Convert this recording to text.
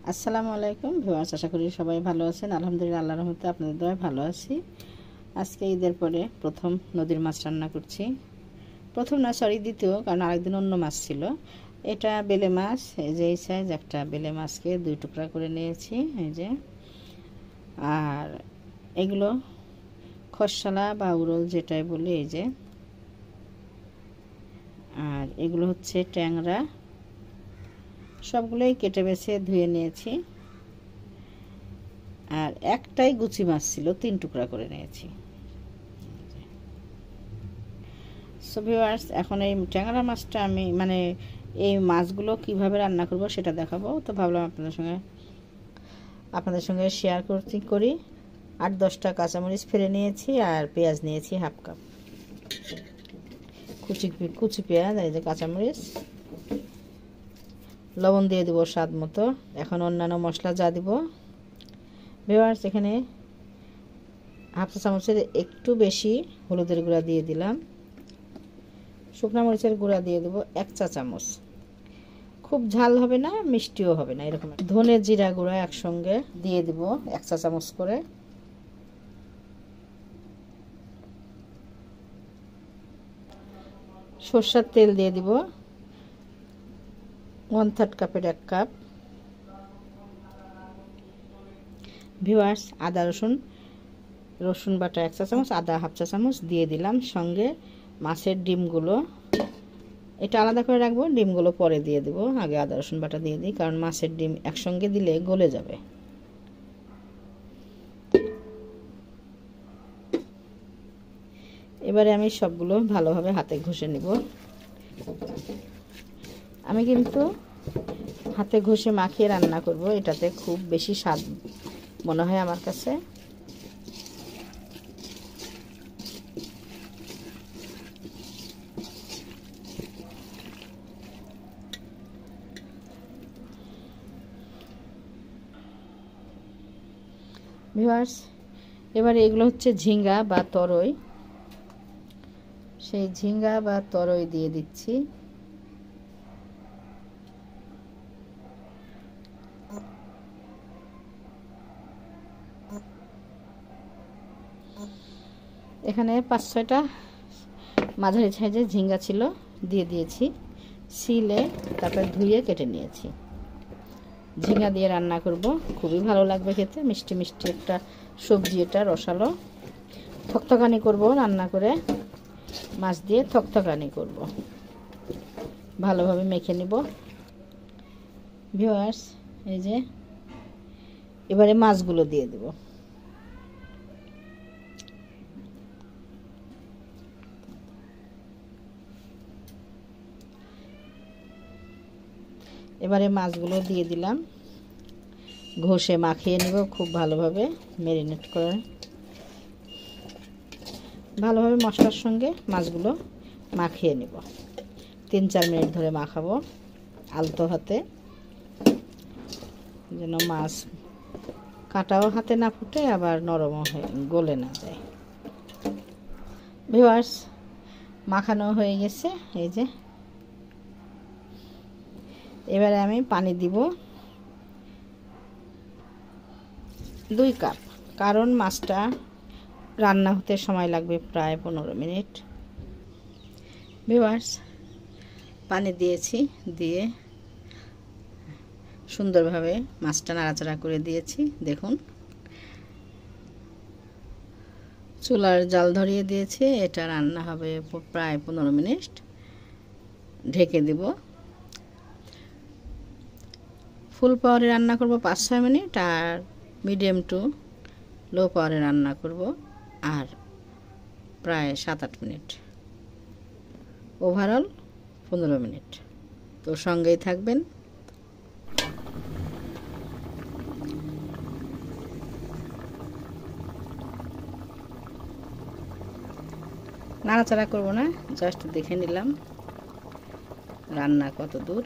আসসালামু আলাইকুম ভিউয়ার্স, আশা করি সবাই ভালো আছেন। আলহামদুলিল্লাহ, আল্লাহর রহমতে আপনাদের দয়ায় ভালো আছি। আজকে ঈদের পরে প্রথম নদীর মাছ রান্না করছি। প্রথম না, সরি, দ্বিতীয়, কারণ আরেকদিন অন্য মাছ ছিল। এটা বেলে মাছ, এই যে এই সাইজ একটা বেলে মাছকে 2 টুকরা করে নিয়েছি, এই যে। আর এগুলো খসলা বা উরল যেটাই বলি, এই যে। আর এগুলো হচ্ছে ট্যাংরা, সবগুলোই কেটে বেছে ধুয়ে নিয়েছি। আর একটাই গুচি মাছ ছিল, 3 টুকরা করে নিয়েছি। সো ভিউয়ার্স, এখন এই ট্যাংরা মাছটা আমি এই মাছগুলো কিভাবে রান্না করব সেটা দেখাবো। তো ভাবলাম আপনাদের সঙ্গে শেয়ার করি। 8-10টা কাঁচামরিচ ফেলে নিয়েছি, আর পেঁয়াজ নিয়েছি হাফ কাপ, কুচি পেঁয়াজ, এই যে কাঁচামরিচ। লবণ দিয়ে দিব স্বাদ মতো। এখন অন্যান্য মশলা যা দিব ভিউয়ার্স, এখানে হাফ চা চামচের একটু বেশি হলুদের গুঁড়া দিয়ে দিলাম। শুকনা মরিচের গুঁড়া দিয়ে দেবো 1 চা চামচ। খুব ঝাল হবে না, মিষ্টিও হবে না, এরকম। ধনে জিরা গুঁড়া একসঙ্গে দিয়ে দেব 1 চা চামচ করে। সরষের তেল দিয়ে দিব 1/3 কাপের 1 কাপ। ভিউয়ার্স, আদা রসুন বাটা 1 চা চামচ, আদা হাফ চা চামচ দিয়ে দিলাম। সঙ্গে মাছের ডিমগুলো, এটা আলাদা করে রাখবো, ডিমগুলো পরে দিয়ে দেব। আগে আদা রসুন বাটা দিয়ে দিই, কারণ মাছের ডিম একসঙ্গে দিলে গলে যাবে। এবারে আমি সবগুলো ভালোভাবে হাতে ঘষে নিব। আমি কিন্তু হাতে ঘষে মাখিয়ে রান্না করব, এটাতে খুব বেশি স্বাদ মনে হয় আমার কাছে। ভিউয়ার্স, এবারে এগুলো হচ্ছে ঝিঙ্গা বা তরই, সেই ঝিঙ্গা বা তরই দিয়ে দিচ্ছি। এখানে 5-6টা মাঝারি সাইজের ঝিঙ্গা ছিল, দিয়ে দিয়েছি। সিলে তারপর ধুয়ে কেটে নিয়েছি। ঝিঙ্গা দিয়ে রান্না করব, খুবই ভালো লাগবে খেতে। মিষ্টি মিষ্টি একটা সবজি, এটা রসালো। থকথকানি করব রান্না করে, মাছ দিয়ে থকথকানি করব। ভালোভাবে মেখে নিব ভিউয়ার্স। এই যে এবারে মাছগুলো দিয়ে দেব। এবারে মাছগুলো দিয়ে দিলাম, ঘষে মাখিয়ে নিব খুব ভালোভাবে, ম্যারিনেট করে। ভালোভাবে মশলার সঙ্গে মাছগুলো মাখিয়ে নিব। 3-4 মিনিট ধরে মাখাবো আলতো হাতে, যেন মাছ কাটাও হাতে না ফুটে, আবার নরমও হয়ে গলে না যায়। ভিউয়ার্স, মাখানো হয়ে গেছে, এই যে। এবারে আমি পানি দিব 2 কাপ, কারণ মাছটা রান্না হতে সময় লাগবে প্রায় 15 মিনিট। ভিউয়ার্স, পানি দিয়েছি, দিয়ে সুন্দরভাবে মাছটা নাড়াচাড়া করে দিয়েছি। দেখুন, চুলার জাল ধরিয়ে দিয়েছি। এটা রান্না হবে প্রায় 15 মিনিট। ঢেকে দিব। ফুল পাওয়ারে রান্না করব 5-6 minute, R medium to low পাওয়ারে রান্না করব আর প্রায় 7-8 মিনিট। Overall 15 minute. তো সঙ্গেই থাকবেন। নাড়াচাড়া করব না, জাস্ট দেখে নিলাম রান্না কত দূর।